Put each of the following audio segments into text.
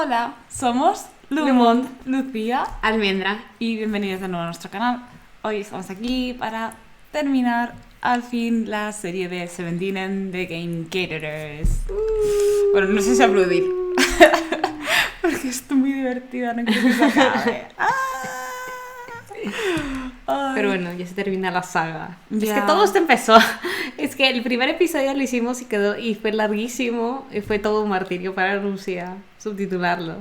Hola, somos Lumond, Lucía, Almendra. y bienvenidos de nuevo a nuestro canal. Hoy estamos aquí para terminar al fin la serie de Seventeen and the Game Caterers. Bueno, no sé si aplaudir porque esto es muy divertida, no quiero que se acabe. Ay. Pero bueno, ya se termina la saga. Ya. Es que todo esto empezó. Es que el primer episodio lo hicimos y fue larguísimo. Y fue todo un martirio para Rusia subtitularlo.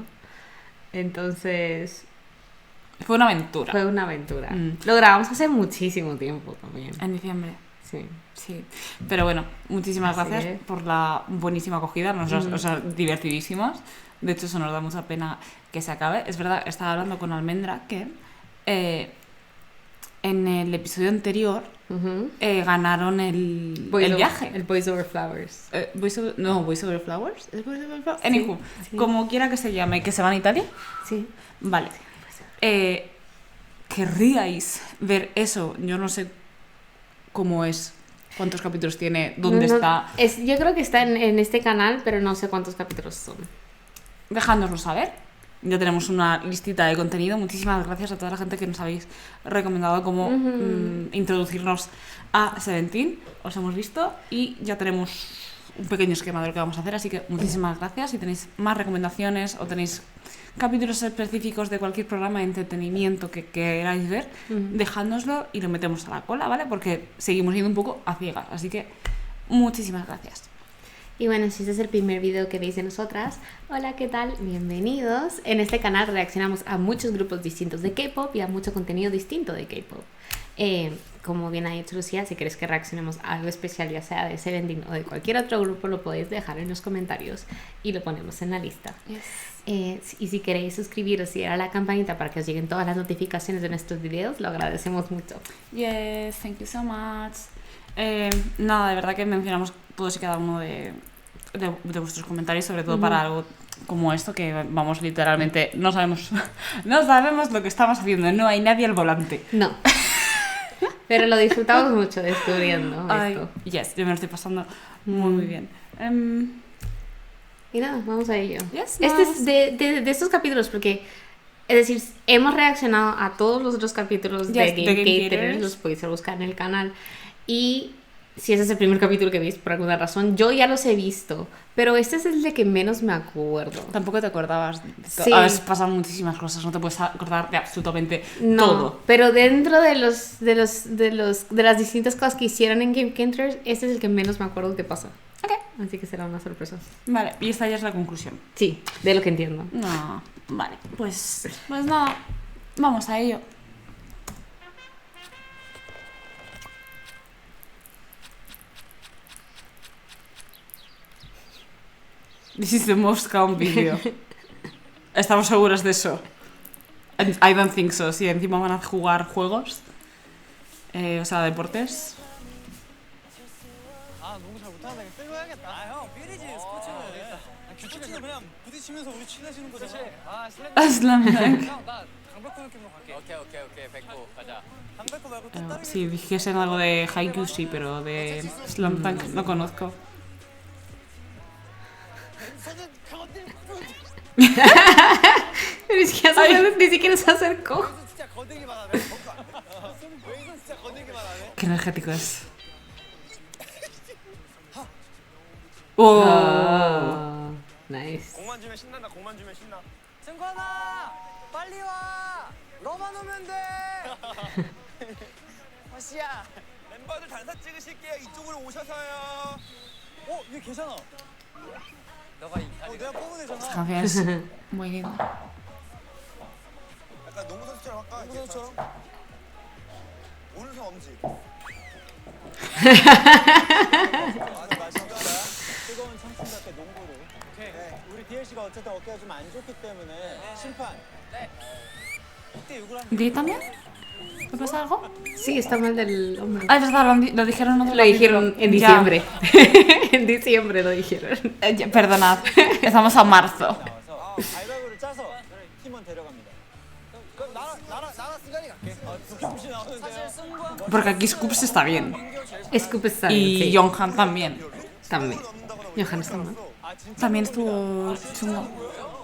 Entonces, Fue una aventura. fue una aventura. Lo grabamos hace muchísimo tiempo también. En diciembre. Sí. Sí, pero bueno, muchísimas Así gracias es. por la buenísima acogida, o sea, divertidísimos. De hecho, eso nos da mucha pena que se acabe. Es verdad, estaba hablando con Almendra que en el episodio anterior ganaron el viaje. El Boys Over Flowers. Voice Over Flowers. ¿Es Voice Over Flowers? Sí, Anywho, sí. como quiera que se llame, que se van a Italia. Sí. Vale. ¿Querríais ver eso? Yo no sé cómo es, cuántos capítulos tiene, dónde No, está. Yo creo que está en este canal, pero no sé cuántos capítulos son. Dejádnoslo saber. Ya tenemos una listita de contenido. Muchísimas gracias a toda la gente que nos habéis recomendado cómo introducirnos a Seventeen. Os hemos visto y ya tenemos un pequeño esquema de lo que vamos a hacer, así que muchísimas gracias. Si tenéis más recomendaciones o tenéis capítulos específicos de cualquier programa de entretenimiento que queráis ver, dejádnoslo y lo metemos a la cola, ¿vale? Porque seguimos yendo un poco a ciegas, así que muchísimas gracias. Y bueno, si este es el primer video que veis de nosotras, hola, ¿qué tal? Bienvenidos. En este canal reaccionamos a muchos grupos distintos de K-pop y a mucho contenido distinto de K-pop. Como bien ha dicho Lucía, si queréis que reaccionemos a algo especial, ya sea de Seventeen o de cualquier otro grupo, lo podéis dejar en los comentarios y lo ponemos en la lista. Yes. Y si queréis suscribiros y dar a la campanita para que os lleguen todas las notificaciones de nuestros videos, lo agradecemos mucho. Yes, thank you so much. Nada, de verdad que mencionamos todos y cada uno de vuestros comentarios, sobre todo para algo como esto, que vamos literalmente, no sabemos lo que estamos haciendo, no hay nadie al volante. No. Pero lo disfrutamos mucho descubriendo Ay, esto. yes, yo me lo estoy pasando muy bien. Y nada, vamos a ello. Yes, Este vamos. es de estos capítulos, porque, es decir, hemos reaccionado a todos los otros capítulos Yes, de de Game Game Caterers, Caterers. los podéis buscar en el canal. Y si ese es el primer capítulo que veis por alguna razón, yo ya los he visto, pero este es el de que menos me acuerdo. Tampoco te acordabas. Sí. A veces pasan muchísimas cosas, no te puedes acordar de absolutamente No, todo. pero dentro de las distintas cosas que hicieron en Game Caterers, este es el que menos me acuerdo que pasa. Ok. Así que será una sorpresa. Vale, y esta ya es la conclusión. Sí, de lo que entiendo. No, vale, pues nada, vamos a ello. This is the most calm video. Estamos seguras de eso. I don't think so. Si encima van a jugar juegos, o sea, deportes. 아 농구 잘 못하는데 빼고 해야겠다. 아 형 삐리지 스포츠는. 스포츠는 그냥 부딪히면서 우리 친해지는 거잖아. 아 슬램. Slam Dunk. 형나 강백호 느낌으로 갈게. 오케이 백호 가자. 강백호 말고 또 다른. Si dijesen algo de Haikyuu sí, pero de Slam Dunk no conozco. 서준 강원들. Pero ni siquiera se acercó. 진짜 거들기만 하네. 웨이선 진짜 거들기만 하네. Qué energético es. ¡Oh! Oh, nice. 공만 주면 신난다. 공만 주면 신나. 승관아 빨리 와. 너만 오면 돼. 허시야. 멤버들 단사 찍으실게요. 이쪽으로 오셔서요. 얘 괜찮아. 너가 내가 뽑은 애잖아. Esta canción es muy linda. 약간 농구 선수처럼 할까? 농구 선수처럼. 오른손 엄지. 아주 맛있다. 뜨거운 청춘답게 농구를. 오케이. 네. 우리 DLC가 어쨌든 어깨가 좀 안 좋기 때문에 심판. 네. 이때 욕을 하면. ¿Di también? ¿Te pasa algo? Sí, está mal del hombro. Ah, es verdad, lo dijeron en otro Lo dijeron capítulo. en Ya. diciembre. En diciembre lo dijeron. Perdonad, estamos a marzo. 나와서 가위바위보를 짜서 팀원 데려갑니다. 그럼 나랑 승관이 갈게. 두김씨 나오는데요. Porque aquí Scoops está bien. Scoop está Y bien, sí. Yonghan también. También. Johan está mal. También estuvo chungo.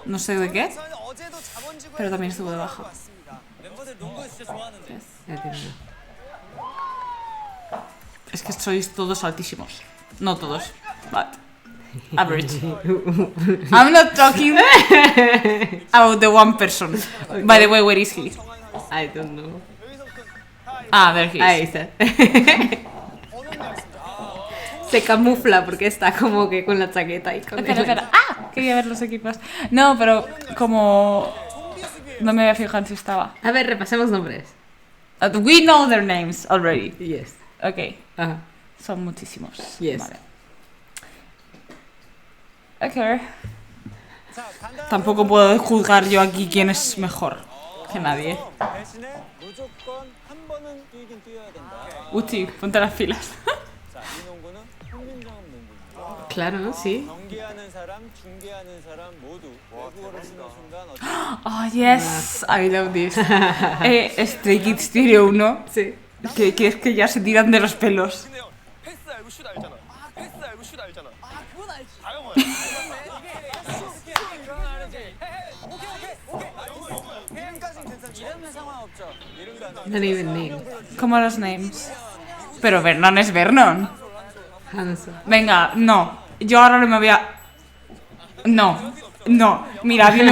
no sé de qué, 우선 어제도 자본지구에서 pero también estuvo de baja. 왔습니다. 멤버들 농구 진짜 좋아하는데. Entiendo. Es que sois todos altísimos. No todos, but average. I'm not talking about the one person. By the way, where is he? I don't know. Ah, there he Ahí is. está. Se camufla porque está como que con la chaqueta y con Espera, el- espera. ¡Ah! Quería ver los equipos. No, pero como... No me había fijado en si estaba. A ver, repasemos nombres. We know their names already. Yes. Ok, Ajá. son muchísimos. Yes. Vale. Ok. 자, 간단한 Tampoco puedo juzgar yo aquí quién es mejor que nadie. 대신에 무조건 한 번은 뛰긴 뛰어야 된다. Uchi, ponte las pilas. 자, 이 농구는 훈민정음 농구입니다. Claro, sí. 경기하는 사람, 중계하는 사람 모두 외국어를 쓰는 순간 어떤 Oh, yes. I love this. Stray Kids tiene uno Sí. que es que ya se tiran de los pelos. 패스 알고 슛 알잖아. 패스 알고 슛 알잖아. 그건 알지. 다요 뭐야? 이름까지는 괜찮죠. 이름은 상관없죠. 이름도 안 Not even name. Como los names. Pero Vernon es Vernon. Hanso. Venga, no. Yo ahora no me voy a... No, no. Mira, a mí me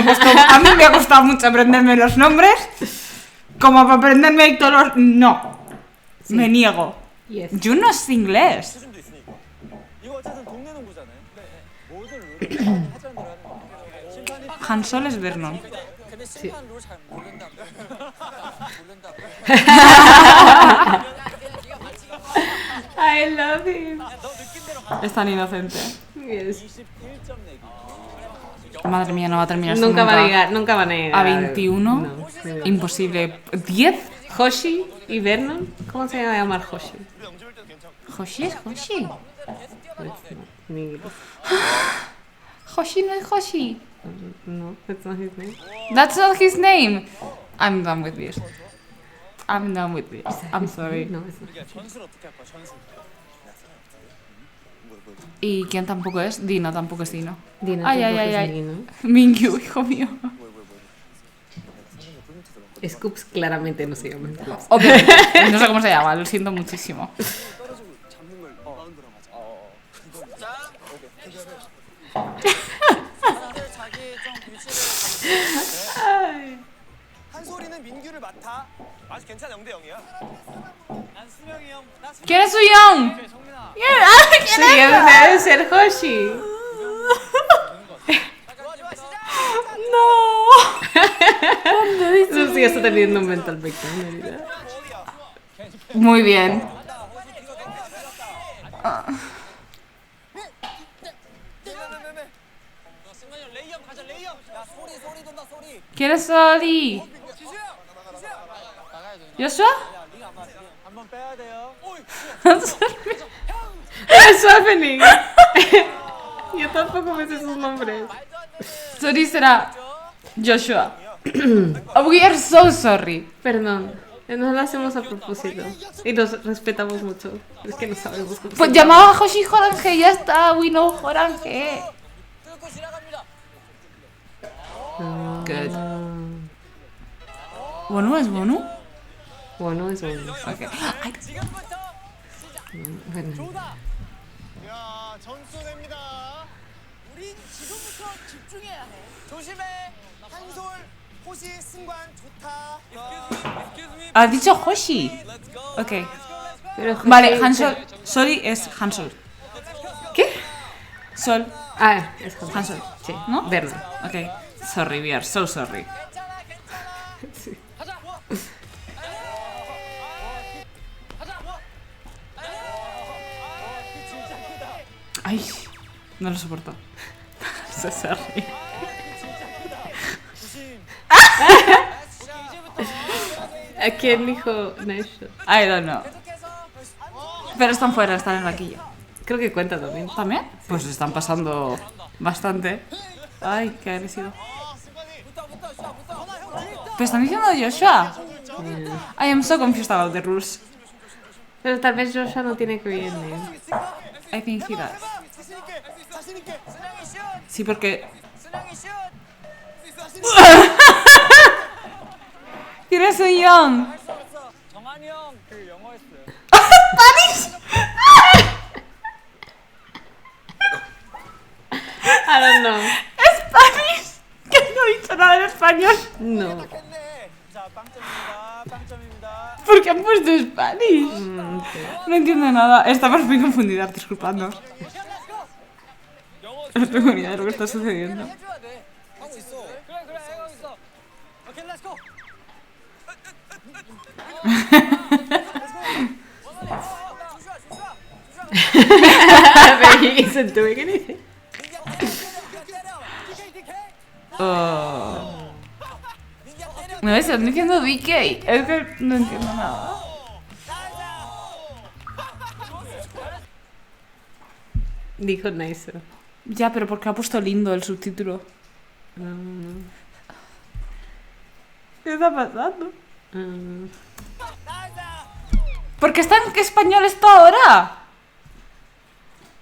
ha costado mucho aprenderme los nombres. Como para aprenderme todos los... No. Sí. Me niego. Yes. Yo no sé inglés. 수준도 있으니까. 이거 어쨌든 동네 농구잖아요. 모든 룰을 하자는 대로 하는 거예요. 심판이 Hansol es Vernon. 근데 심판 룰 잘 모른다. 모른다. I love him. 너 느낀 대로 Es tan inocente. Yes. 21점 내기. Madre mía, no va a terminar esto Nunca va a llegar, nunca van a llegar. ¿A 21? No. Imposible. ¿10? Hoshi y Vernon. ¿Cómo se va a llamar Hoshi? Hoshi es Hoshi. Pues, no, ni- Hoshi no es Hoshi. No, that's not his name. That's not his name. I'm done with this. I'm done with this. I'm sorry. No, it's not. 전술 어떻게 할 거야? 전술. ¿Y quién tampoco es? Dino tampoco es Dino. Dino Ay, ay, tampoco ay, es ay. Dino. Mingyu, hijo mío. Scoops claramente no se llama Scoops. Obviamente. No sé cómo se llama, lo siento muchísimo. 잡는 걸 마운드로 맞아. 다들 자기 좀 위치를 한솔이는 민규를 맡아. 아직 괜찮아 0대 0이야. 난 수명이 형. 나 수명이 ¿Quién es Suyong? 형. 성민아. Sí, debe ser Hoshi. 좋아 좋아 시작. No. Lucy está teniendo un mental breakdown ahorita. Muy bien. 승관이 형 레이업 가자 레이업. 야 소리 돈다 소리. ¿Quién es Soli? ¿Joshua? 한번 빼야 돼요. What's happening? Yo tampoco me sé sus nombres. Soli será Joshua. Oh, we are so sorry. Perdón, no lo hacemos a propósito. Y nos respetamos mucho. Es que no sabemos cómo Pues se llamaba a Hoshi Jorange, ya está. We know Jorange. 뚫고 지나갑니다. llama. Good. ¿Bonu es Bonu? Bueno, es bueno. Okay. Ay, 지금부터 Bueno. 조다. 야 점수 냅니다. 우린 지금부터 집중해야 해. 조심해. 한솔, 호시, 승관 좋다. ha dicho Hoshi. Ok. Pero Vale, Hansol. Soli es Hansol. ¿Qué? Sol. Ah, es Hansol. Hansol. Sí, ¿No? Vernon. Ok. Sorry, we are so sorry. 괜찮아 괜찮아. Sí. 가자. 진짜 크다. Ay, no lo soporto. So sorry. 조심. ¿A quién dijo Nice Shot? I don't know. 계속해서 Pero están fuera, están en el banquillo. Creo que cuenta también. ¿También? Pues se están pasando bastante. Ay, qué agresivo. Pero están diciendo Joshua. I am so confused about the rules. Pero tal vez Joshua no tiene que ir en él. I think he does. 자신 있게 자신 있게. 승량이 슛. Sí, porque 승량이 슛. soy Young? 할 수 없어. 정한이 형 그 영어 했어요. I don't know. Spanish. Que no he dicho nada en español. No. 했네. 자, 빵점입니다. 빵점입니다. ¿Por qué han puesto Spanish? No entiendo nada. Estamos muy confundidas, disculpadnos. No tengo ni idea de lo que está sucediendo. 해줘야 돼. 하고 있어. 그래 그래 하고 있어. 오케이, 렛츠 고. But he isn't doing anything. Oh. No, eso, no entiendo DK. Es que no entiendo nada. Dijo nice. Ya, pero ¿por qué ha puesto lindo el subtítulo? ¿Qué está pasando? ¿Por qué está en español esto ahora?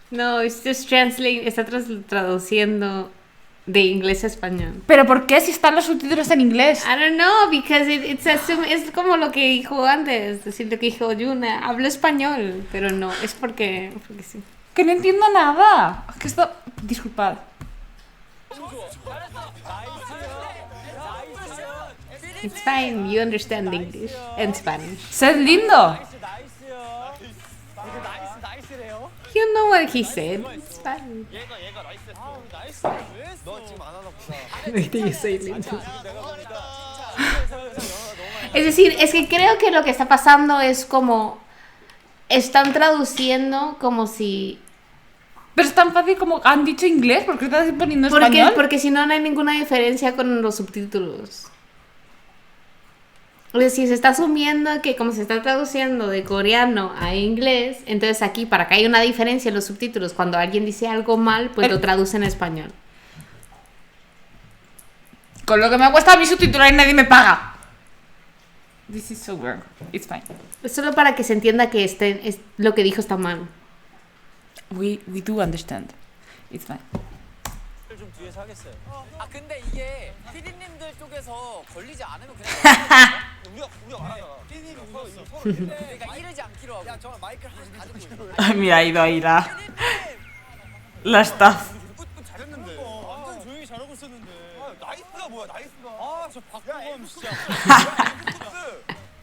No, it's just translating. Está traduciendo de inglés a español. ¿Pero por qué si están los subtítulos en inglés? I don't know, because es como lo que dijo antes, es decir, lo que dijo Yuna, hablo español, pero no, es porque sí. Que no entiendo nada. Que esto... Disculpad. It's fine, you understand English and Spanish. ¡Sed lindo! 나이스요. 이거 나이스래요. You know what he said. It's fine. 얘가 나이스 했어. 아우, 나이스. 왜 했어? 너 지금 안 하나 보다. Wait till you say lindo. 내가 보니까 영어가 너무 많이 Es decir, es que creo que lo que está pasando es como están traduciendo como si Pero es tan fácil como han dicho inglés. ¿Por qué estás poniendo porque español? porque si no no hay ninguna diferencia con los subtítulos. Es decir, se está asumiendo que como se está traduciendo de coreano a inglés, entonces aquí para que haya una diferencia en los subtítulos, cuando alguien dice algo mal, pues lo traduce en español. Con lo que me cuesta a mí subtitular y nadie me paga. This is so weird. It's fine. Es solo para que se entienda que lo que dijo está mal. We do understand. It's fine. 좀 뒤에서 하겠어요. 아 근데 이게 피디님들 쪽에서 걸리지 않으면 그냥 우리가 알아요. 피디님이 울었어. 그러니까 이르지 않기로 하고. 야 정말 마이크를 하나 가지고. Mira, ha ido ahí la staff. 잘했는데. 완전 조용히 잘하고 있었는데. 나이스가 뭐야 나이스가. 아, 저 박보검 진짜.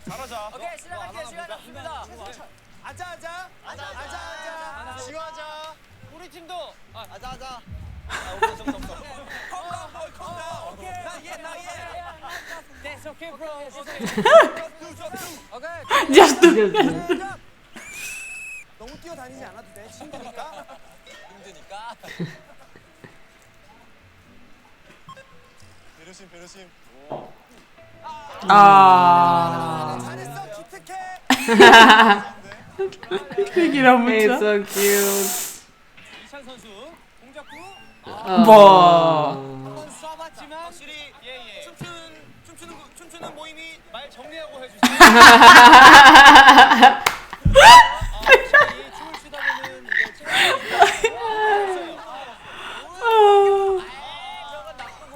잘하자. 오케이 시작할게요. 시간 없습니다. 아자. 지화자. 우리 팀도 아자아자. That's okay, bro. 오케이. Just do. 너무 뛰어다니지 않아도 돼. 친구니까. 힘드니까. 배려심. Ah. 잘했어, 기특해. Te quiero It's mucho. so cute. 이찬 선수 공작구 Buah. 한번 쏴봤지만 확실히 예. 춤추는 모임이 말 정리하고 해주세요. 확실히 춤을 추다 보면 이게 체력이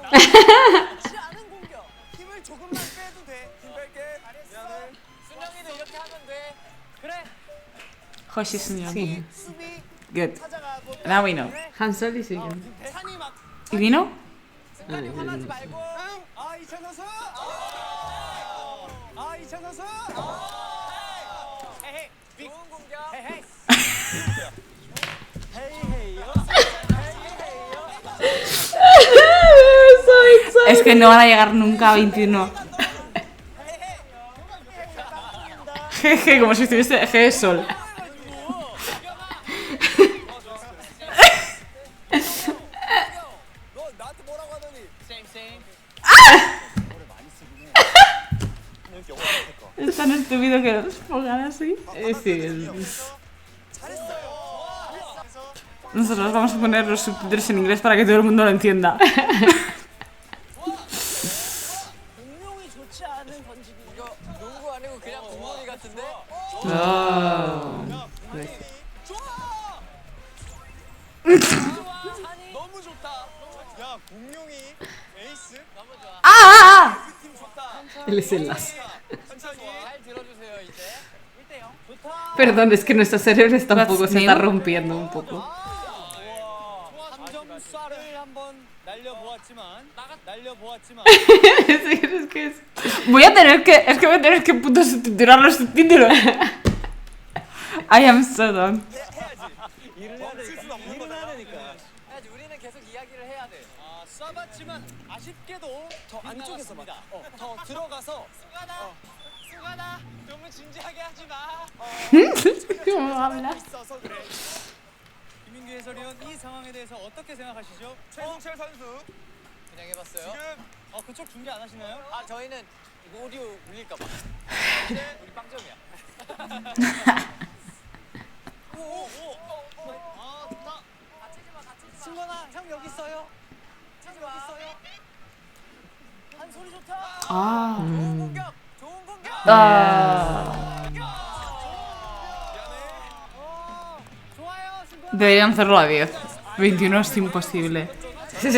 그렇지 않은 공격. 힘을 조금만 빼도 돼. 힘 뺄게. 미안해. 순영이도 이렇게 하면 돼. 그래. Joshi señor. Sí. 수비 Good. 찾아가고 Now we know. Hansol y suyo. 찬이 막 ¿Y vino? 순간이 화나지 말고. 이찬 선수. 이찬 선수. 헤헤. 좋은 공격. 헤헤. Es que no van a llegar nunca a 21. Jeje, como si estuviese G de sol. 너 나한테 뭐라고 하더니. Same. Es tan estúpido que los pongan así. Sí. Nosotros vamos a poner los subtítulos en inglés para que todo el mundo lo entienda. 공룡이 좋지 않은 던지기. 이거 농구 아니고 그냥 공놀이 같은데? Oh. 너무 좋다. 야 공룡이 에이스. 너무 좋아. ¡Ah! 팀 좋다. Él es el as. Perdón, es que nuestro cerebro está un poco, se está new. rompiendo un poco. 3점 쏴를 한번 날려보았지만 es que es... Voy a tener que puto subtitular los subtítulos. I am so done. 일을 해야 되니까. 일을 해야 되니까. 해야지. 우리는 계속 이야기를 해야 돼. 쏴봤지만 아쉽게도 더 안쪽에서 막. 더 들어가서. 수가나 너무 진지하게 하지 마. ¿Cómo habla? 있어서 그래. 김민규 해설위원 이 상황에 대해서 어떻게 생각하시죠? 최승철 선수 그냥 해봤어요. 지금 그쪽 중계 안 하시나요? 저희는 이거 오디오 울릴까봐. 우리 빵점이야. 좋다. 승관아, 형 여기 있어요. 형 여기 있어요. 한 소리 좋다. Ah. 좋은 공격. 좋은 공격. Ah. 좋아요, 승관아. Deberían hacerlo a 10. 21 es imposible.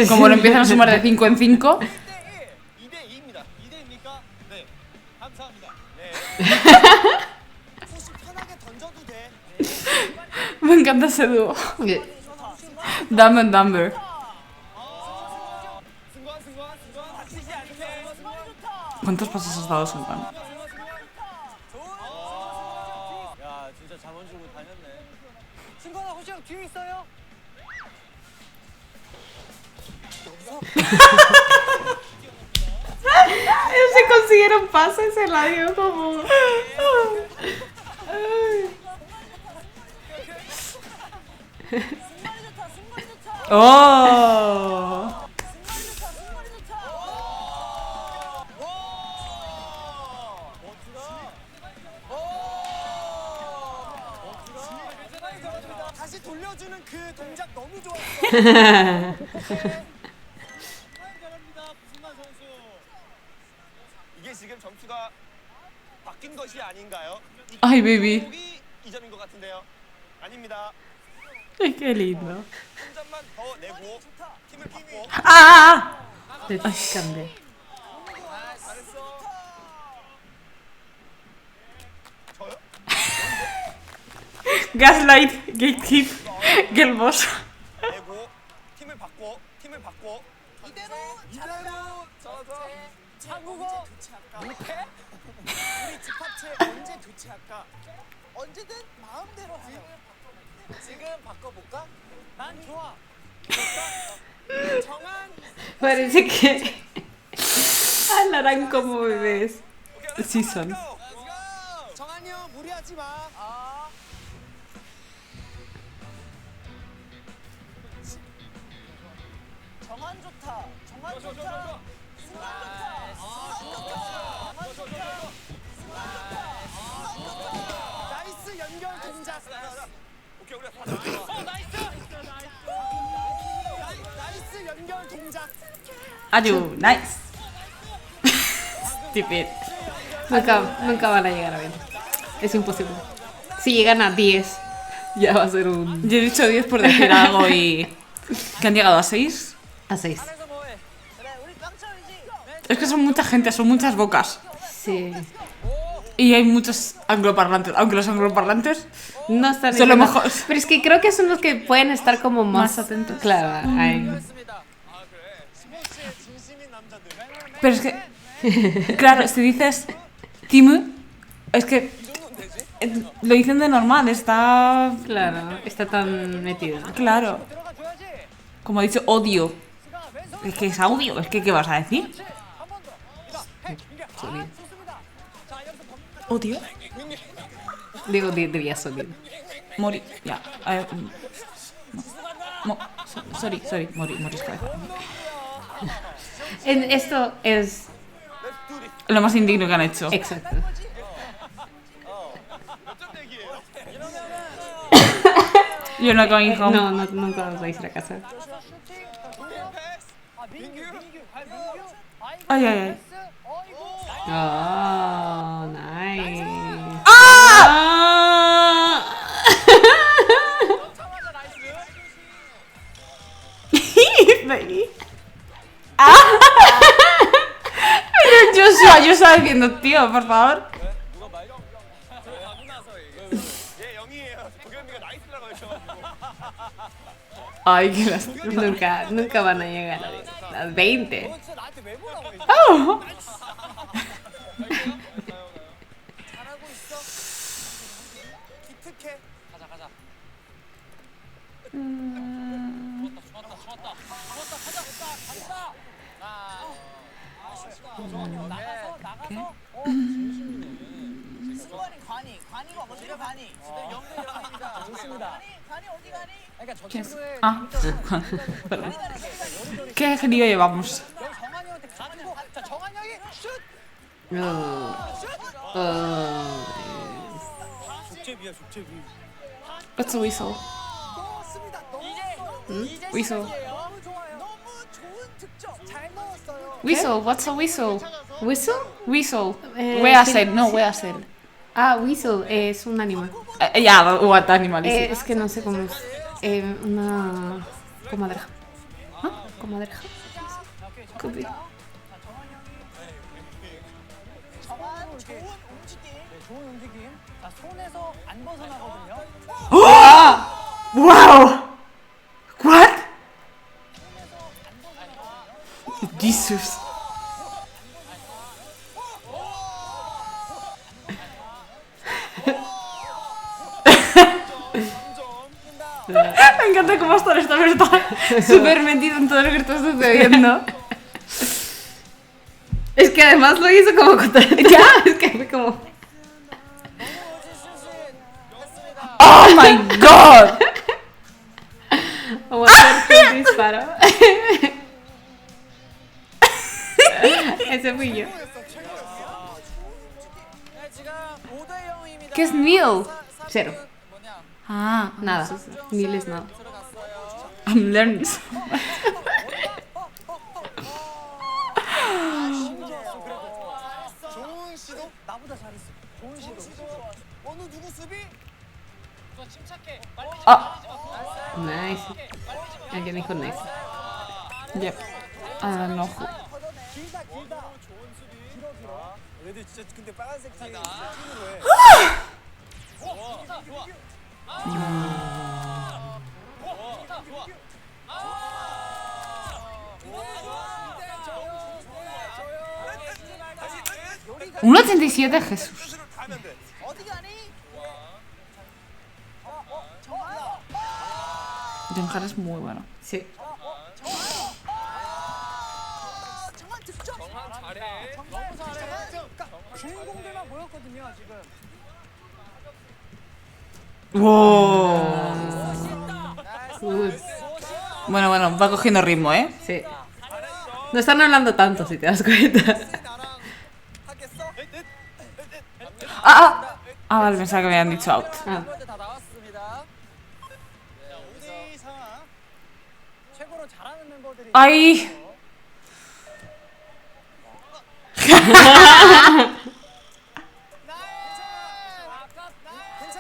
Como lo empiezan a sumar de 5 en 5. 2대2입니다. 2대입니까? 네. 감사합니다. 네. 혹시 편하게 던져도 돼. Me encanta ese dúo. Dumb and Dumber. 승관 다치지 않게. ¿Cuántos pasos has dado, Sunkan? 야, 진짜 자원 주고 다녔네. 승관아, 혹시 형 뒤에 있어요? Ellos se consiguieron pases, se la dio como... ¡Oh! 다시 돌려주는 그 동작 너무 좋았어. 잘합니다, 부승만 선수. 이게 지금 점수가 바뀐 것이 아닌가요? Ay, baby. 기록이 2점인 것 같은데요. 아닙니다. Ay, qué lindo. 한 점만 더 내고 팀을 바꿔. ¡Ah! Te cambié. 저요? Gaslight, Gatekeep, Gelboss. 내고 팀을 바꿔. 이대로 한국어 못해? 우리 집합체 언제 교체할까? 언제든 마음대로 하자. 지금 바꿔볼까? 난 좋아. 정한 Parece que hablarán como bebés. Sí son. 정한이 형 무리하지 마. 정한 좋다. 정한 좋다. 승관 좋다. 나이스 연결 동작. 오케이, 우리가 다 나이스 연결 동작. Ayu, nice. Stupid. Nunca van a llegar a 20. Es imposible. Si llegan a 10, ya va a ser un... Yo he dicho 10 por decir algo y... ¿Que han llegado a 6? A 6. 안에서 뭐해? 그래, 우리 빵점이지. Es que son mucha gente, son muchas bocas. Sí. Y hay muchos angloparlantes. Aunque los angloparlantes... No están Son lo diciendo- mejor. Pero es que creo que son los que pueden estar como más, Más atentos. Claro, ahí. 그렇습니다. 스포츠의 진심인 남자들. Pero es que... Claro, si dices... Timu... Es que... Lo dicen de normal, está... Claro, está tan metido. Claro. 들어가줘야지. Como he dicho, odio. 승아 왼손 Es que es audio, es que ¿qué vas a decir? 한 번 더. 자, 헤이, 민규. 좋습니다. 자, 여기서 범. Odio. Digo, debía salir. Mori, ya. Sorry, Mori, cabeza. Esto es... Lo más indigno que han hecho. Exacto. You're not going home. No, nunca vamos a ir a casa. 민규. 민규. 아이고. Ay, ay, ay. 어이구. Oh, nice. Baby. Pero yo estaba diciendo, tío, por favor. 누가 말 들어가고 나서 얘기해. Ay, qué lástima. Nunca van a llegar a las 20. 진짜 나한테 왜 뭐라고 해? Oh. 잘하고 있어. 기특해. 가자 가자. 좋았다. 가자. 간다. 나가서. 승관이 관이가 어디가 관이? 영대 영입니다. 좋습니다. 관이 어디 가니? 그러니까 저 친구의 Ah. Perdón. ¿Qué lío llevamos? 정한이 형한테 가고 자 정한이 형이 슛. 족제비야 족제비. What's a whistle? 넣었습니다. 이제 Whistle. 너무 좋아요. 너무 좋은 득점. 잘 넣었어요. Whistle, what's a whistle? ¿Whistle? Whistle. Eh, Whistle, no whistle. Ah, whistle es un animal. Ya, what animal is it? Es que no sé cómo es. Una comadreja. ¿Ah? Comadreja. Could be. 정한 좋은 움직임. 네, 좋은 움직임. 자 손에서 안 벗어나거든요. Wow! What? Jesus. Me encanta cómo hasta esta vez está súper metido en todo lo que está sucediendo. Es que además lo hizo como contra... Ya, es que fue como... Oh my god! Como hacer un disparo. Ese fui yo. 네, 지금 5대 0입니다. ¿Qué es Neil? Cero. 뭐냐? Ah, Nada. Mil es nada. 들어갔어요. I'm learning so much. 좋은 시도? 나보다 잘했어. 좋은 시도. 어느 누구 수비? 침착해. Ah, Nice. Alguien dijo nice. yep. No. 길다. 좋은 수비. 길어. 얘들 진짜 근데 빨간색 팀으로 해. Un 87, Jesús. 어디 가니? John es muy bueno. Sí. 정한 득점. 정한 잘해. 너무 잘해. 그러니까 주인공들만 모였거든요 지금. Wow. Good. Bueno, va cogiendo ritmo, ¿eh? Sí. No están hablando tanto, si te das cuenta. 나랑 하겠어? Vale, pensaba que me habían dicho out. Ah. 다 나왔습니다. 5대2 상황. 최고로 잘하는 멤버들이. ¡Ay!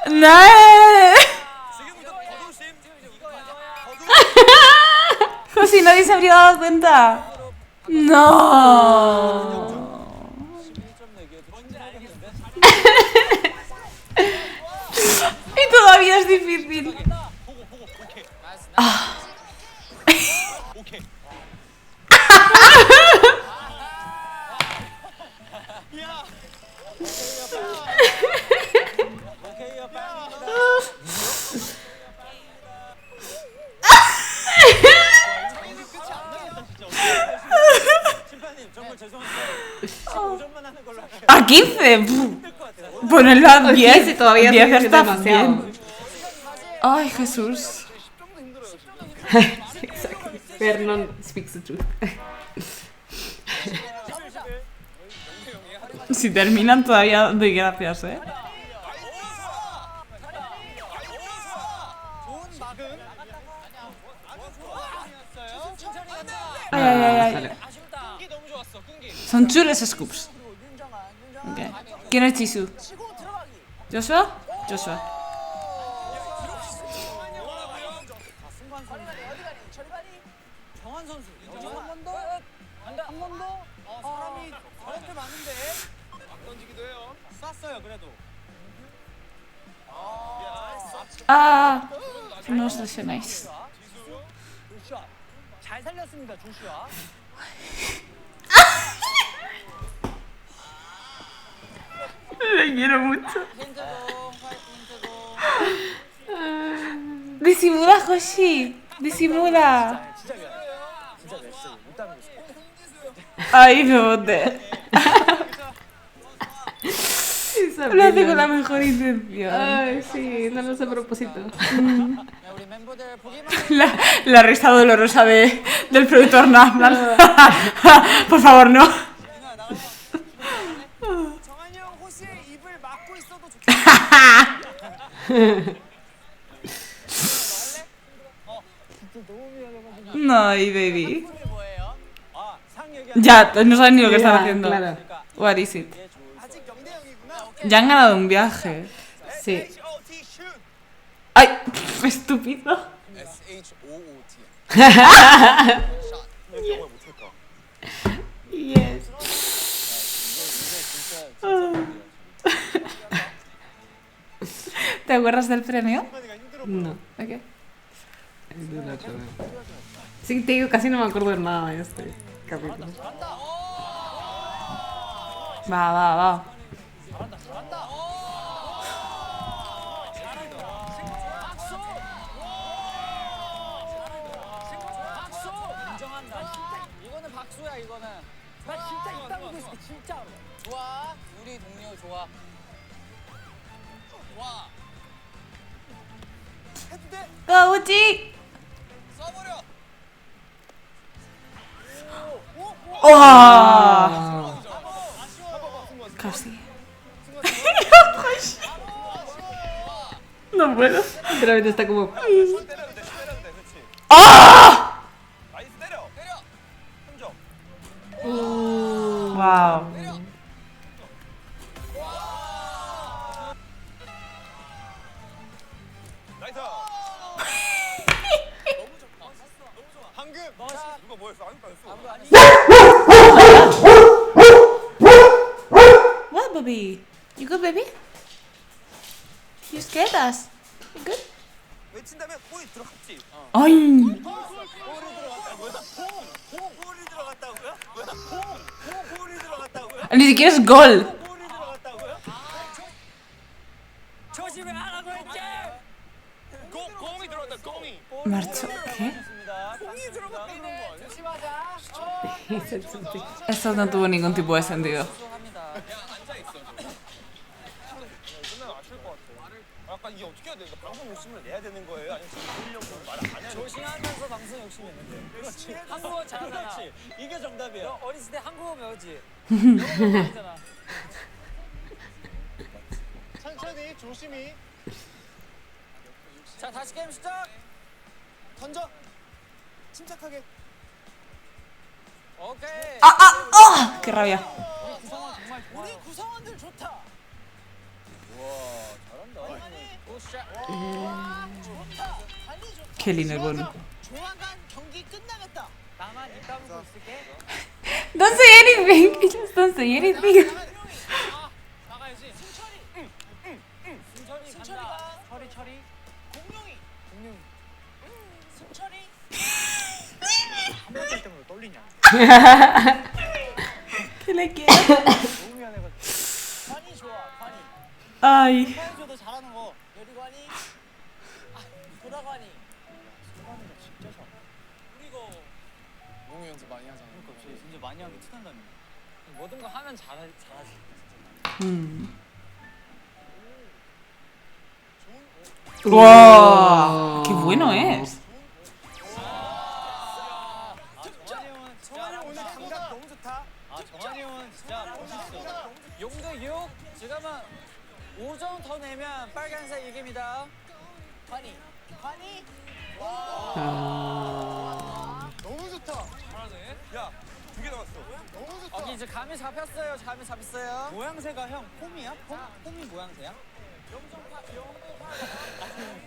¡No! José, nadie se habría dado cuenta. No. 11점 내기에도 뭔지 알겠는데? Y todavía es difícil. 오케이요 빠집니다. 심판님 정말 죄송한데 15점만 하는 걸로 할게요. A 15. Ponerlo a 10 15 todavía 10 es está demasiado. bien. Ay, Jesús. Exactly. Vernon speaks the truth. Si terminan todavía doy gracias, ¿eh? 좋은 막음. Ay, ay, ay, ay. Sale. 아쉽다. 끈기 너무 좋았어. 끈기. Son chules scoops. 윤정아. Okay. ¿Quién es Chisu? 치고 들어가기. ¿Joshua? Joshua. 승관 선수. 어디 가니? 저리 가니? 정한 선수. 한 번 더. 한 번 더. 사람이 저한테 많은데. 막 던지기도 해요. 쐈어요 그래도. Ah, no os lesionáis. 살렸습니다. 조슈아. Le quiero mucho. 힌트도 힌트도. Disimula, Hoshi. Disimula. 진짜 미안해. 진짜 미안해. 진짜 못 담겼어. Ay, me boté. Esa Lo hace pila. con la mejor intención. Ay, sí, no lo sé a propósito. 야, 우리 멤버들 보기만 La risa dolorosa del productor Naplan. Por favor, no. 정한이 형 호시의 입을 막고 있어도 좋겠다. 진짜 너무 미안해가지고. No, y baby. 이게 뭐예요? 아, 상 얘기. Ya, no saben ni lo que están Ya, haciendo. claro. What is it? 아직 0대 0이구나. Ya han ganado un viaje. Sí. HOT 슛. ¡Ay! Estúpido. SHOOT. 여기 영어 못할까? Yes. ¿Te acuerdas del premio? No. ¿De qué? Sí, te digo, casi no me acuerdo de nada de este capítulo. Va, va, va. 박수! 인정한다. 이거는 박수야, 이거는. 나 진짜 입 있어, 진짜로. 좋아. 우리 동료 좋아. 좋아. 해도 돼. ¡Go, Uchi! 써버려. ¡Oh! Casi. No puedo. Literalmente está como. 때려도 돼, 때려도 돼, 그렇지. ¡Ah! 나이스 때려. 때려. 3점. ¡Wow! 때려. 나이스. 너무 좋다. 너무 좋아. 방금 누가 뭐였어? 아무도 안 했어. What, baby? You good, baby? You scared us. You good? 외친다면 골이 들어갔지. ¡Ay! 골이 들어갔다고요? 골이 들어갔다고요? Ni siquiera es gol. 골이 들어갔다고요? 조심히 하라고 했지. 공이 들어갔다. 공이. Marcho. ¿Qué? 공이 들어갔다는 거 아니야? 조심하자. Esto no tuvo ningún tipo de sentido. 수고합니다. 끝나면 아실 것 같아. 약간 이게 어떻게 해야 돼? 방송 욕심을 내야 되는 거예요? 아니면 지금 들으려고 말을 안 해야 돼? 조심하면서 방송 욕심이 있는데. 그렇지. 한국어 잘하잖아. 그렇지. 이게 정답이야. 너 어렸을 때 한국어 배웠지? 영어 배웠잖아. 천천히 조심히. 자, 다시 게임 시작. 던져. 침착하게. 오케이. ¡Qué rabia! 구성원 정말 좋아. 우리 구성원들 좋다. 굿샷. 좋다. 달리 좋다. ¡Qué lindo el bono! 조만간 경기 끝나겠다. 나만 입 다물고 있을게. Don't say anything. Just don't say anything. 나가야지. 승철이. 승철이 간다. 철이. 공룡이. 승철이. 한번할 때마다 떨리냐? ¿Qué le quiero? 너무 미안해가지고. 관이 좋아. 관이. ¡Ay! 사회조도 잘하는 거. 여리관이. 도라관이. 도라관이가 진짜 잘해. 그리고 몽이 연습 많이 하잖아. 그러니까 진짜 많이 하는 게 티난다니. 모든 거 하면 잘하지. ¡Wow! ¡Qué bueno es! 정한이 형 오늘 감각 너무 좋다. 정한이 형은 진짜 멋있어. 6대 6. 지금은 5점 더 내면 빨간색 이깁니다. 관이. 너무 좋다. 잘하네. 야, 2개 남았어. 너무 좋다. 이제 감이 잡혔어요. 모양새가 형 폼이야? 폼이 모양새야?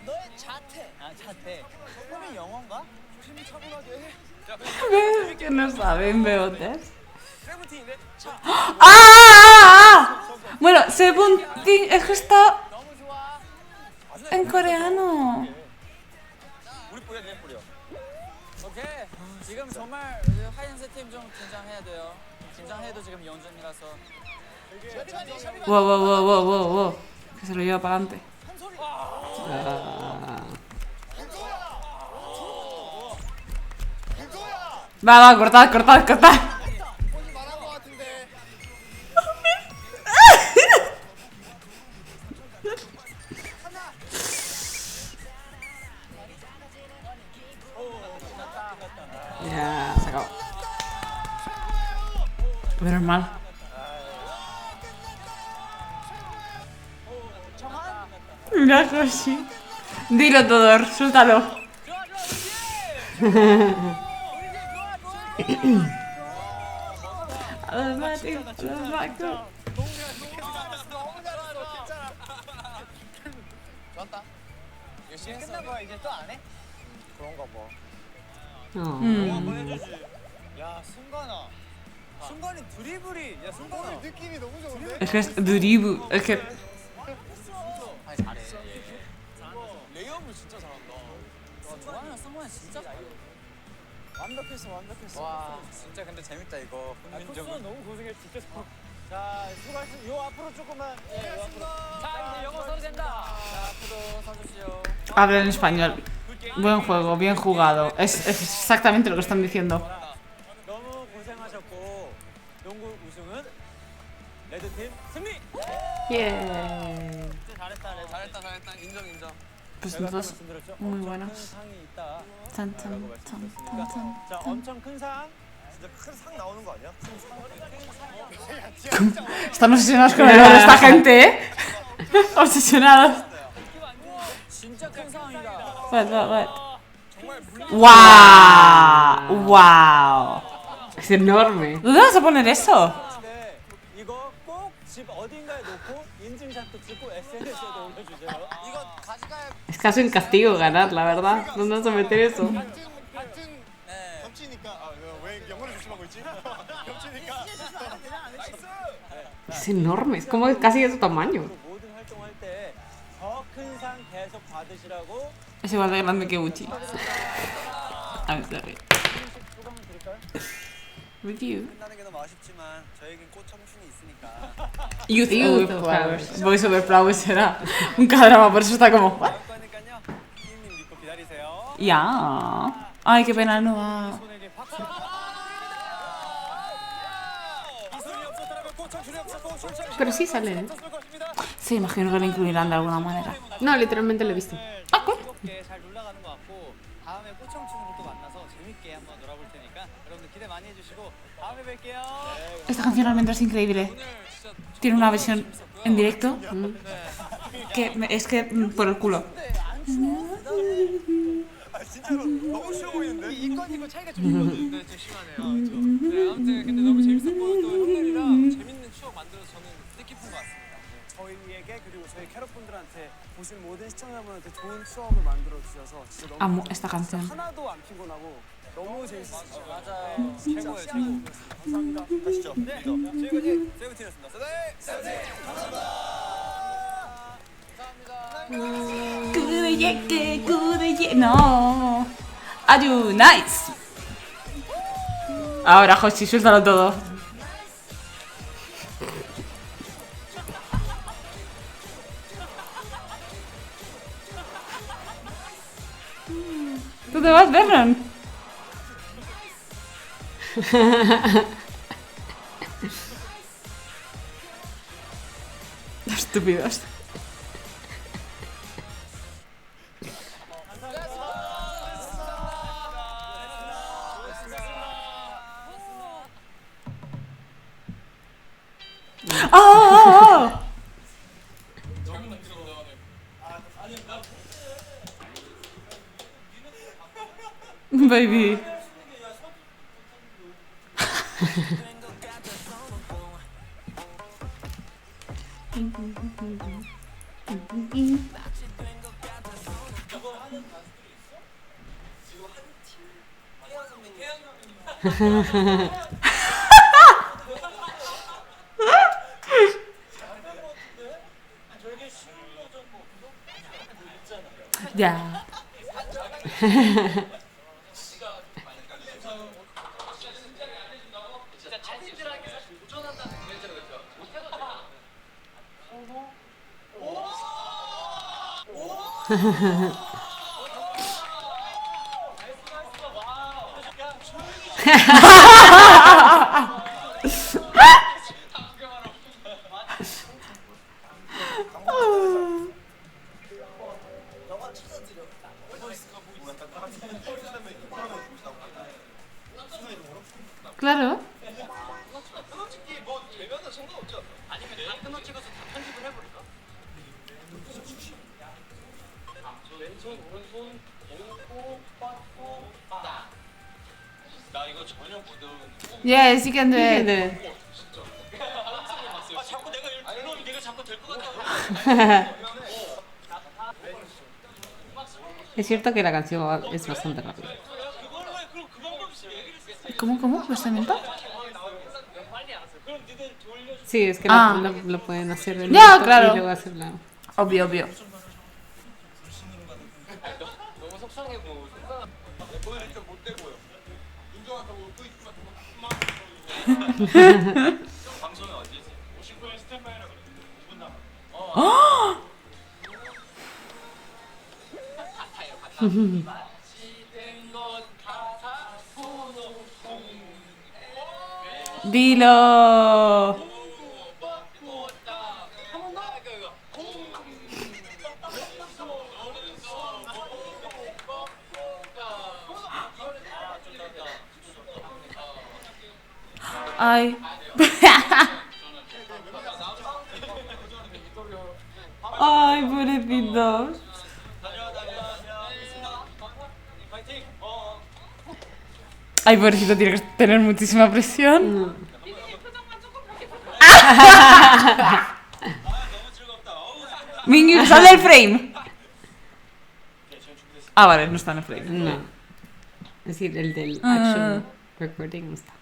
너의 자태. 자태. 폼이 영어인가? 조심히 차분하게. ¿Ves que no saben, beotes? 세븐틴인데? ¡Ah! Bueno, Seventeen es que está 너무 좋아. en coreano. 우리 뿌리야, 내 뿌리야. 오케이. 지금 정말 하얀색 팀 좀 긴장해야 돼요. 긴장해도 지금 영전이라서. Wow, wow, wow, wow, wow, wow. Que se lo lleva para adelante. Va, va, cortad, cortad, cortad. Ya, se acabó. Menos mal. Mira, Joshi. Dilo todo, suéltalo. 좋았다. 열심히 했어. 끝난 거야 이제 또 안 해? 그런가 봐. 한번 해주지. 야 승관아. 승관이 드리블이. 야 승관아. 느낌이 너무 좋은데? Es que es dribble. Es que. 아니 잘해. 레이업을 진짜 잘한다. 와 정한이랑 승관이 진짜 잘해. 완벽했어. 와 진짜 근데 재밌다 이거. 코스는 너무 고생했어. 진짜. 자 수고하셨어. 요 앞으로 조금만. 예, 요 앞으로. 자 이제 영어 써도 된다. 자 앞으로 서주시오. Habla en español. Buen juego, bien jugado. Es exactamente lo que están diciendo. 너무 고생하셨고 농구 우승은 레드팀 승리. 예. 진짜 잘했다. 인정. Pues 제가 entonces. 말씀드렸죠. muy 엄청 buenas. 큰 상이 있다. Chan, chan, chan, chan, chan. 자 엄청 큰 상. 진짜 큰 상 나오는 거 아니야? Están obsesionados con el oro esta gente, ¿eh? Obsesionados. 진짜 큰 상황이다. What, what, what? ¡Wow! ¡Wow! Es enorme. ¿Dónde vas a poner eso? 네, 이거 꼭 집 어딘가에 놓고 인증샷도 찍고 SNS에도 올려주세요. 이거 가져가야. Es casi un castigo ganar, la verdad. ¿Dónde vas a meter eso? 같은 네. 겹치니까 왜 영어를 조심하고 있지? 겹치니까 Es enorme. Es como casi de su tamaño. 모든 활동할 때 더 큰 상 계속 받으시라고 Es igual de grande que Uchi. I'm sorry. 소감을 드릴까요? Review. 끝나는 게 너무 아쉽지만 저에겐 꽃 청춘이 있으니까. Youth Youth over of Flowers. Flowers. Voice over Flowers será un cadrama, por eso está como. ¿What? 나올 거니까요. 피디님 믿고 기다리세요. Ya. Ay, qué pena, no va. 손에게 박수. 이소리 없었더라면 꽃청춘이 없었고 출전이 Pero sí sale, ¿eh? 없었을 것입니다. Sí, imagino que lo incluirán de alguna manera. No, literalmente lo he visto. Ah, cool. 즐겁게 잘 놀러가는 것 같고 다음에 꽃청춘으로 또 만나서 재밌게 한번 놀아볼 테니까 여러분들 기대 많이 해주시고 다음에 뵐게요. Esta canción realmente es increíble. Tiene una versión en directo que es que por el culo. 아 진짜로 너무 쉬워 보이는데? 이건이고 차이가 좀 있거든요. 좀 심하네요. 그렇죠? 네, 아무튼 근데 너무 재밌었고 또 형들이랑 재밌는 추억 만들어서 저는 뜻깊은 것 같습니다. 저희에게 그리고 저희 캐럿분들한테 보신 모든 시청자분한테 좋은 추억을 만들어 주셔서 진짜 너무 Amo esta canción. 하나도 안 피곤하고 너무 재밌었어요. 맞아요. 최고예요, 최고. 감사합니다. 가시죠. 네, 지금까지 세븐틴이었습니다. No. Ayu, nice. Ahora, Joshi, suéltalo todo. ¿Tú te vas, Vernon? Estúpidos. 아! Baby. Ya. 확실하게 사실 도전한다는 게 있잖아요, 그렇죠? 못해도 돼요. 너가 찾아드려. Claro. 솔직히 뭐 되면은 상관없죠. 아니면 다 끊어 찍어서 다 편집을 해버릴까? 왼손, 오른손, 오고, 뻗고, 딱. 나 이거 전혀 못 외우는데. Yes, you can do it. 네. 아, 자꾸 내가 이러면 내가 자꾸 될 것 같아. Es cierto que la canción es bastante rápida. 그걸로 해. 그럼 그 방법 없이 얘기를 했어. ¿Cómo? ¿Procesamiento? 빨리 알았어. 그럼 니들 돌려줘. Sí, es que Ah. lo pueden hacer en Ya, esto claro. y luego hacerla. Obvio. 너무 속상해 보여. 오늘 일단 못 되고요. 운동한다고 또 있지만 방송이 어디지? 59일 스탠바이라 그래. 2분 남았. 마치된 것 같아 손오공. Dilo. Ay. Ay, pobrecito. Ay, pobrecito, tiene que tener muchísima presión. Mingyu, sal del frame. Ah, vale, no está en el frame. No. Es decir, el del Ah. actual recording no está.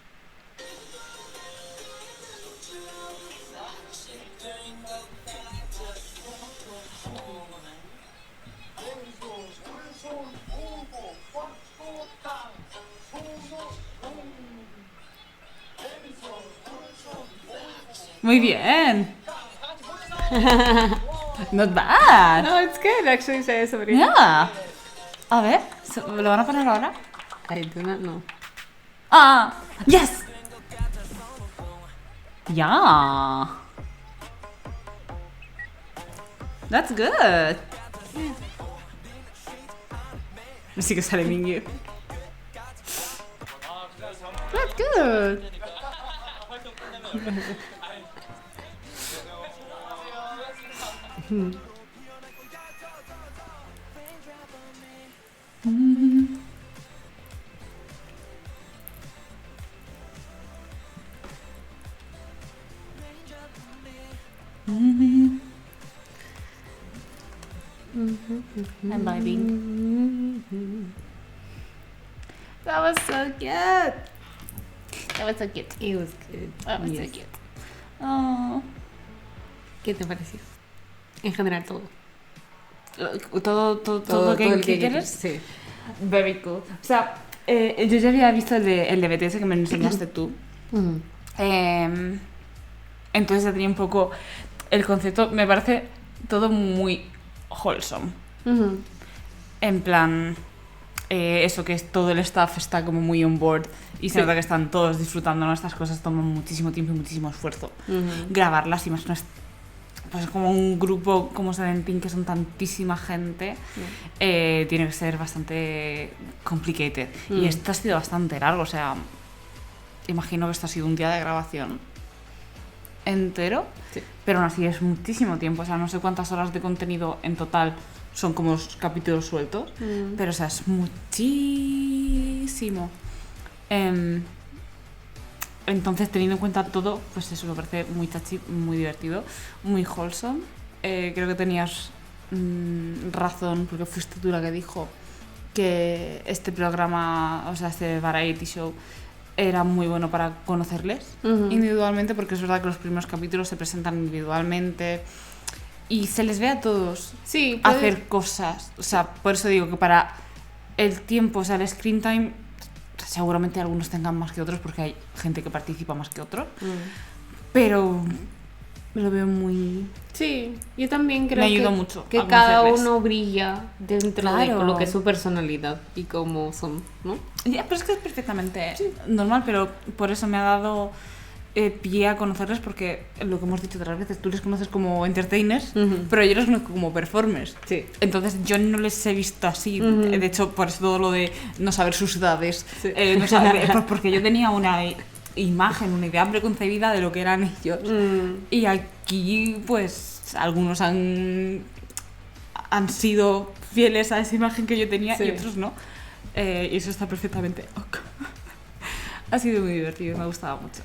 Muy bien. Not bad. No, it's good. Actually, say sobre. Yeah. A ver, ¿lo van a poner ahora? I do not know. Ah, yes. Yeah. That's good. Sí que sale Mingyu. That's good. I'm vibing. That was so cute. That was so cute. It was good. That was Yes. so cute. Oh. ¿Qué te pareció? En general, todo. Todo lo que el quieres. Sí. Very cool. O sea, yo ya había visto el de BTS que me enseñaste tú. Mm. Entonces ya tenía un poco el concepto. Me parece todo muy wholesome. Ujú. En plan, eso que es todo el staff está como muy on board y se Sí. nota que están todos disfrutando, ¿no? Estas cosas toman muchísimo tiempo y muchísimo esfuerzo. Ujú. Grabarlas y más no es pues como un grupo como Seventeen que son tantísima gente, tiene que ser bastante complicated. Y esto ha sido bastante largo, o sea, imagino que esto ha sido un día de grabación entero, Sí. pero aún así es muchísimo tiempo, o sea, no sé cuántas horas de contenido en total son como los capítulos sueltos, pero o sea, es muchísimo. Entonces, teniendo en cuenta todo, pues eso me parece muy chachi, muy divertido, muy wholesome. Creo que tenías razón, porque fuiste tú la que dijo que este programa, o sea, este variety show, era muy bueno para conocerles individualmente, porque es verdad que los primeros capítulos se presentan individualmente y se les ve a todos Sí, hacer cosas. O sea, por eso digo que para el tiempo, o sea, el screen time seguramente algunos tengan más que otros porque hay gente que participa más que otros. Pero lo veo muy... Sí, yo también creo Me ayudó mucho que a cada conocerles. uno brilla dentro de Claro. lo que es su personalidad y cómo son, ¿no? Ya, pero es que es perfectamente normal, pero por eso me ha dado pie a conocerles porque lo que hemos dicho otras veces, tú les conoces como entertainers, Ujú. pero yo los conozco como performers. Sí. Entonces yo no les he visto así. Ujú. De hecho, por eso todo lo de no saber sus edades, Sí. no saber, pues porque yo tenía una imagen, una idea preconcebida de lo que eran ellos. Y aquí, pues, algunos han sido fieles a esa imagen que yo tenía Sí. y otros no. Y eso está perfectamente ok. Ha sido muy divertido, me ha gustado mucho.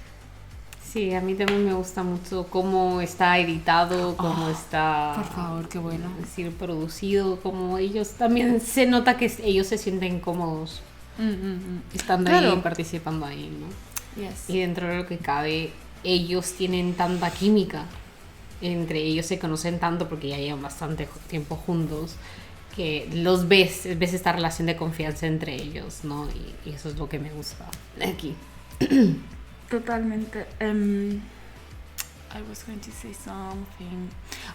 Sí, a mí también me gusta mucho cómo está editado, cómo está... Por favor, qué bueno. Es decir, producido, como ellos también se nota que ellos se sienten cómodos estando ahí Claro. y participando ahí, ¿no? Yes. Y dentro de lo que cabe, ellos tienen tanta química. Entre ellos se conocen tanto porque ya llevan bastante tiempo juntos que los ves esta relación de confianza entre ellos, ¿no? Y eso es lo que me gusta aquí. Totalmente. I was going to say something.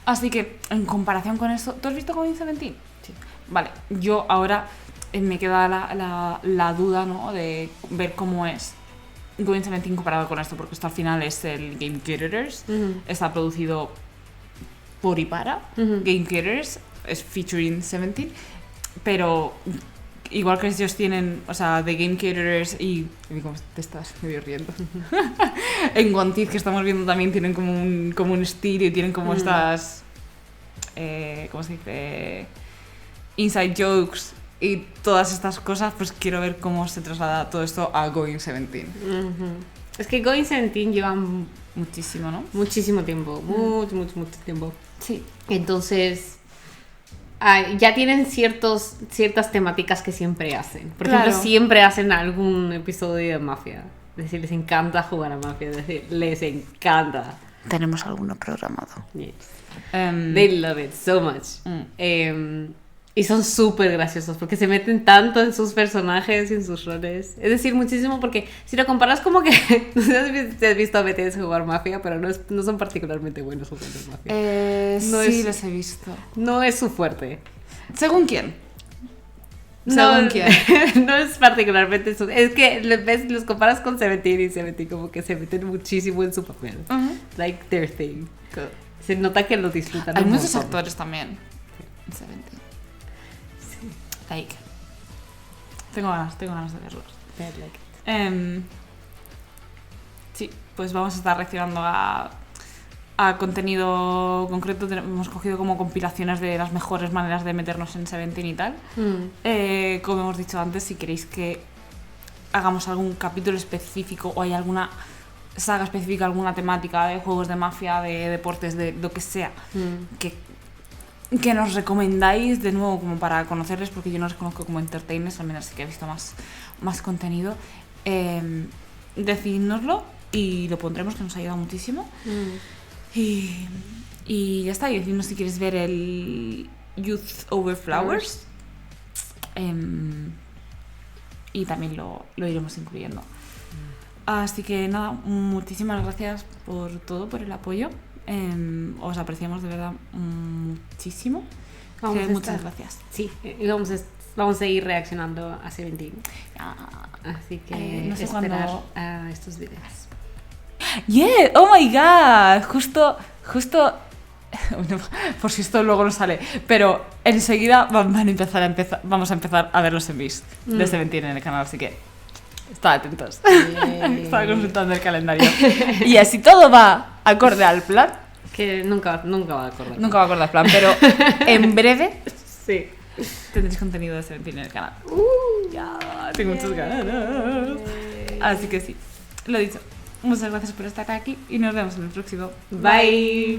Así que, en comparación con eso, ¿tú has visto Going 17? Sí. Vale, yo ahora me queda la duda, ¿no? De ver cómo es Going 17 comparado con esto, porque esto al final es el Game Creators. Está producido por y para Game Creators, es featuring 17, pero igual que ellos tienen, o sea, de Game Creators y... ¿Cómo te estás medio riendo? En One Teeth, que estamos viendo también, tienen como un estilo y tienen como estas... ¿cómo se dice? Inside jokes y todas estas cosas, pues quiero ver cómo se traslada todo esto a Going 17. Es que Going 17 llevan Muchísimo, ¿no? muchísimo tiempo, mucho tiempo. Sí. Entonces, ya tienen ciertas temáticas que siempre hacen. Por Claro. ejemplo, siempre hacen algún episodio de Mafia. Es decir, les encanta jugar a Mafia. Es decir, les encanta. Tenemos alguno programado. Yes. They love it so much. Y son súper graciosos porque se meten tanto en sus personajes y en sus roles. Es decir, muchísimo porque si lo comparas como que... No sé si has visto a BTS jugar Mafia, pero no son particularmente buenos jugando Mafia. No sí, es- los he visto. No es su fuerte. ¿Según quién? No, ¿Según quién? no es particularmente su... Es que los comparas con Seventeen y Seventeen como que se meten muchísimo en su papel. Like their thing. Se nota que lo disfrutan Hay un muchos montón. actores también. En 17. Like. Tengo ganas de verlos. Sí, pues vamos a estar reaccionando a contenido concreto. Hemos cogido como compilaciones de las mejores maneras de meternos en 17 y tal. Como hemos dicho antes, si queréis que hagamos algún capítulo específico o hay alguna saga específica, alguna temática de juegos de mafia, de deportes, de lo que sea, que nos recomendáis de nuevo como para conocerles, porque yo no los conozco como entertainers, al menos sí que he visto más contenido, decidnoslo y lo pondremos, que nos ha ayudado muchísimo. Y ya está, y decidnos si quieres ver el Youth Over Flowers, y también lo iremos incluyendo. Así que nada, muchísimas gracias por todo, por el apoyo. Os apreciamos de verdad muchísimo. Vamos a Muchas estar- gracias. Sí, y vamos a ir reaccionando a Seventeen. Así que no sé esperar cuándo- a estos videos. Yeah, oh my god, justo, bueno, por si esto luego no sale, pero enseguida vamos a empezar a ver los envíos de 17 en el canal, así que estad atentos. Estaba consultando el calendario. Y así todo va acorde al plan. Que nunca va a acordar. Nunca va acorde al plan, pero en breve Sí. tendréis contenido de 17 en el canal. Ya, tengo muchas ganas. Así que sí, lo dicho. Muchas gracias por estar aquí y nos vemos en el próximo. Bye.